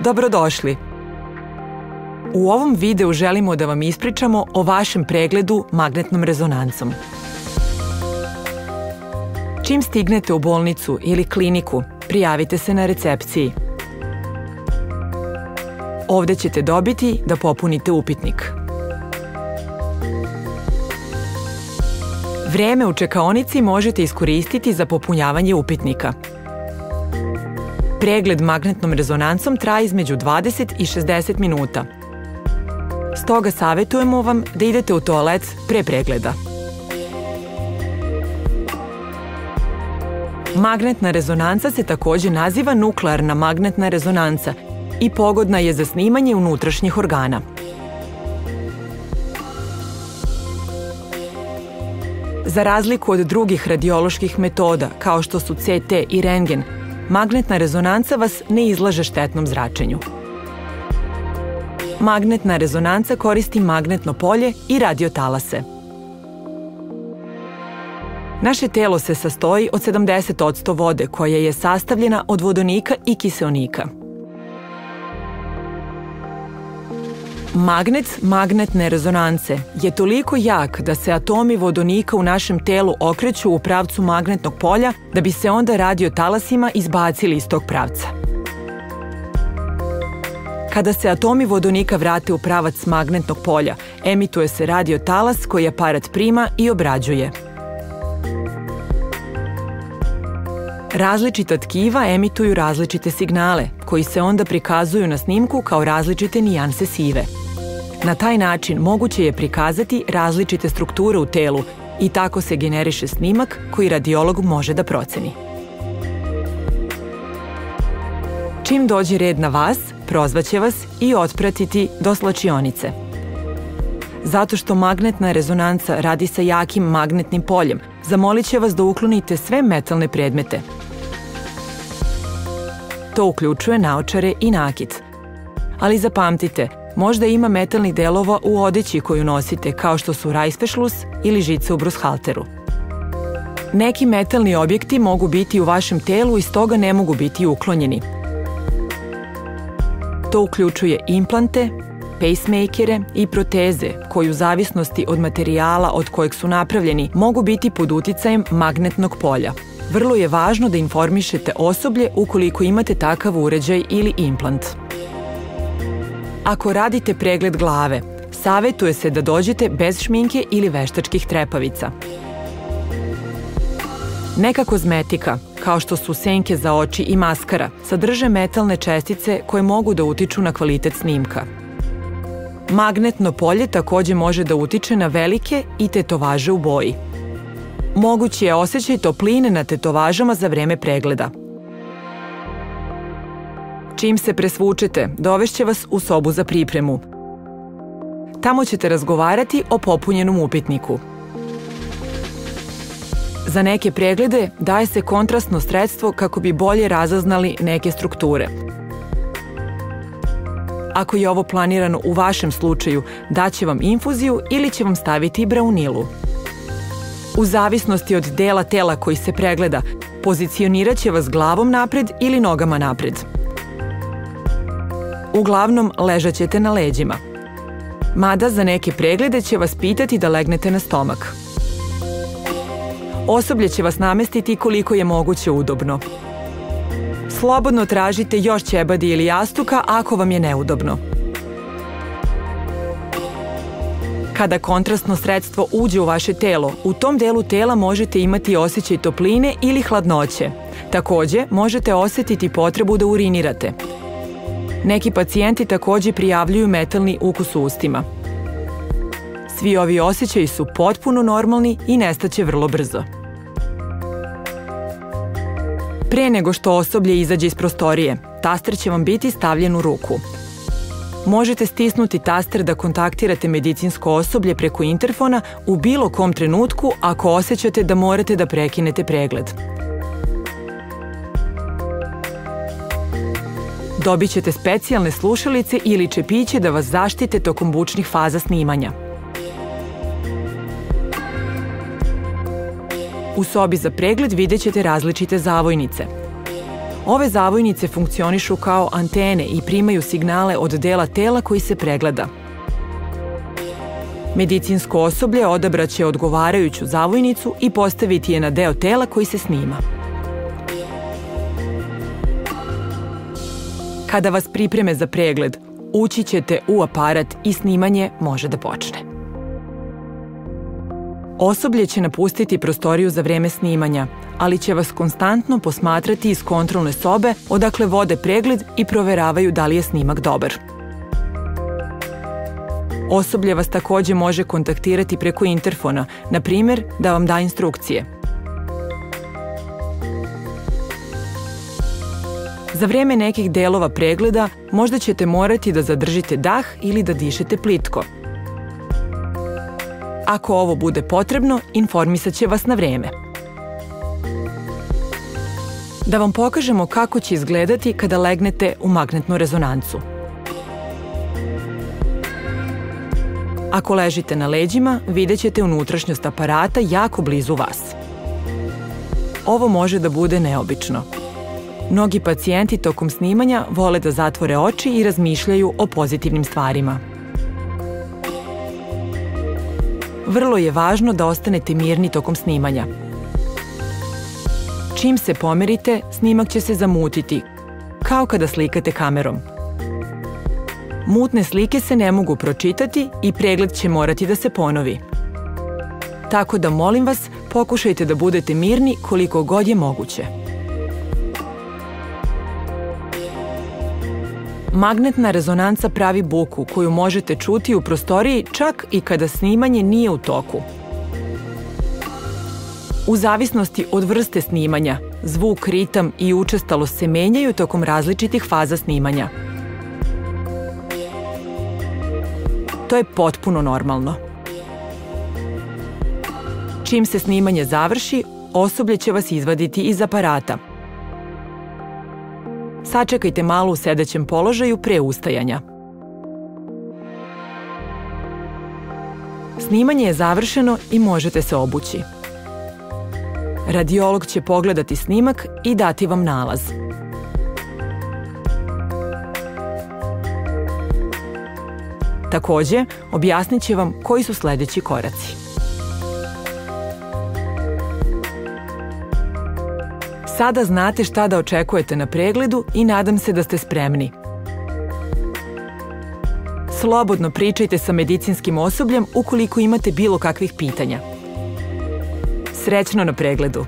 Dobrodošli! U ovom videu želimo da vam ispričamo o vašem pregledu magnetnom rezonancom. Čim stignete u bolnicu ili kliniku, prijavite se na recepciji. Ovde ćete dobiti da popunite upitnik. Vreme u čekaonici možete iskoristiti za popunjavanje upitnika. Pregled magnetnom rezonancom traje između 20 i 60 minuta. Stoga savjetujemo vam da idete u toalet pre pregleda. Magnetna rezonanca se takođe naziva nuklearna magnetna rezonanca i pogodna je za snimanje unutrašnjih organa. Za razliku od drugih radioloških metoda, kao što su CT i rentgen, magnetna rezonanca vas ne izlaže štetnom zračenju. Magnetna rezonanca koristi magnetno polje i radiotalase. Naše telo se sastoji od 70% vode koja je sastavljena od vodonika i kiseonika. Magnet magnetne rezonance je toliko jak da se atomi vodonika u našem telu okreću u pravcu magnetnog polja da bi se onda radiotalasima izbacili iz tog pravca. Kada se atomi vodonika vrate u pravac magnetnog polja, emituje se radiotalas koji aparat prima i obrađuje. Različita tkiva emituju različite signale, koji se onda prikazuju na snimku kao različite nijanse sive. Na taj način moguće je prikazati različite strukture u telu i tako se generiše snimak koji radiolog može da proceni. Čim dođe red na vas, prozvaće vas i otpratiti do slačionice. Zato što magnetna rezonanca radi sa jakim magnetnim poljem, zamolit će vas da uklonite sve metalne predmete. To uključuje naočare i nakit. Ali zapamtite, možda ima metalnih delova u odeći koju nosite, kao što su rajsfešlus ili žice u brushalteru. Neki metalni objekti mogu biti u vašem telu i stoga ne mogu biti uklonjeni. To uključuje implante, pacemakere i proteze koji u zavisnosti od materijala od kojeg su napravljeni mogu biti pod uticajem magnetnog polja. Vrlo je važno da informišete osoblje ukoliko imate takav uređaj ili implant. Ako radite pregled glave, savjetuje se da dođete bez šminke ili veštačkih trepavica. Neka kozmetika, kao što su senke za oči i maskara, sadrže metalne čestice koje mogu da utiču na kvalitet snimka. Magnetno polje takođe može da utiče na velike i tetovaže u boji. Mogući je osjećaj topline na tetovažama za vreme pregleda. Čim se presvučete, dovešće vas u sobu za pripremu. Tamo ćete razgovarati o popunjenom upitniku. Za neke preglede daje se kontrastno sredstvo kako bi bolje razaznali neke strukture. Ako je ovo planirano u vašem slučaju, daće vam infuziju ili će vam staviti braunilu. U zavisnosti od dela tela koji se pregleda, pozicionirat će vas glavom napred ili nogama napred. Uglavnom, ležat ćete na leđima. Mada za neke preglede će vas pitati da legnete na stomak. Osoblje će vas namestiti koliko je moguće udobno. Slobodno tražite još ćebadi ili jastuka ako vam je neudobno. Kada kontrastno sredstvo uđe u vaše telo, u tom delu tela možete imati osjećaj topline ili hladnoće. Takođe, možete osetiti potrebu da urinirate. Neki pacijenti takođe prijavljuju metalni ukus u ustima. Svi ovi osjećaji su potpuno normalni i nestaće vrlo brzo. Pre nego što osoblje izađe iz prostorije, taster će vam biti stavljen u ruku. Možete stisnuti taster da kontaktirate medicinsko osoblje preko interfona u bilo kom trenutku ako osjećate da morate da prekinete pregled. Dobit ćete specijalne slušalice ili čepiće da vas zaštite tokom bučnih faza snimanja. U sobi za pregled vidjet ćete različite zavojnice. Ove zavojnice funkcionišu kao antene i primaju signale od dela tela koji se pregleda. Medicinsko osoblje odabraće odgovarajuću zavojnicu i postaviti je na deo tela koji se snima. Kada vas pripreme za pregled, ući ćete u aparat i snimanje može da počne. Osoblje će napustiti prostoriju za vreme snimanja, ali će vas konstantno posmatrati iz kontrolne sobe odakle vode pregled i proveravaju da li je snimak dobar. Osoblje vas takođe može kontaktirati preko interfona, na primjer da vam da instrukcije. Za vreme nekih delova pregleda možda ćete morati da zadržite dah ili da dišete plitko. Ako ovo bude potrebno, informisat će vas na vreme. Da vam pokažemo kako će izgledati kada legnete u magnetnu rezonancu. Ako ležite na leđima, vidjet ćete unutrašnjost aparata jako blizu vas. Ovo može da bude neobično. Mnogi pacijenti tokom snimanja vole da zatvore oči i razmišljaju o pozitivnim stvarima. Vrlo je važno da ostanete mirni tokom snimanja. Čim se pomerite, snimak će se zamutiti, kao kada slikate kamerom. Mutne slike se ne mogu pročitati i pregled će morati da se ponovi. Tako da molim vas, pokušajte da budete mirni koliko god je moguće. Magnetna rezonanca pravi buku koju možete čuti u prostoriji čak i kada snimanje nije u toku. U zavisnosti od vrste snimanja, zvuk, ritam i učestalost se menjaju tokom različitih faza snimanja. To je potpuno normalno. Čim se snimanje završi, osoblje će vas izvaditi iz aparata. Sačekajte malo u sedećem položaju pre ustajanja. Snimanje je završeno i možete se obući. Radiolog će pogledati snimak i dati vam nalaz. Takođe, objasnit će vam koji su sledeći koraci. Sada znate šta da očekujete na pregledu i nadam se da ste spremni. Slobodno pričajte sa medicinskim osobljem ukoliko imate bilo kakvih pitanja. Srećno na pregledu!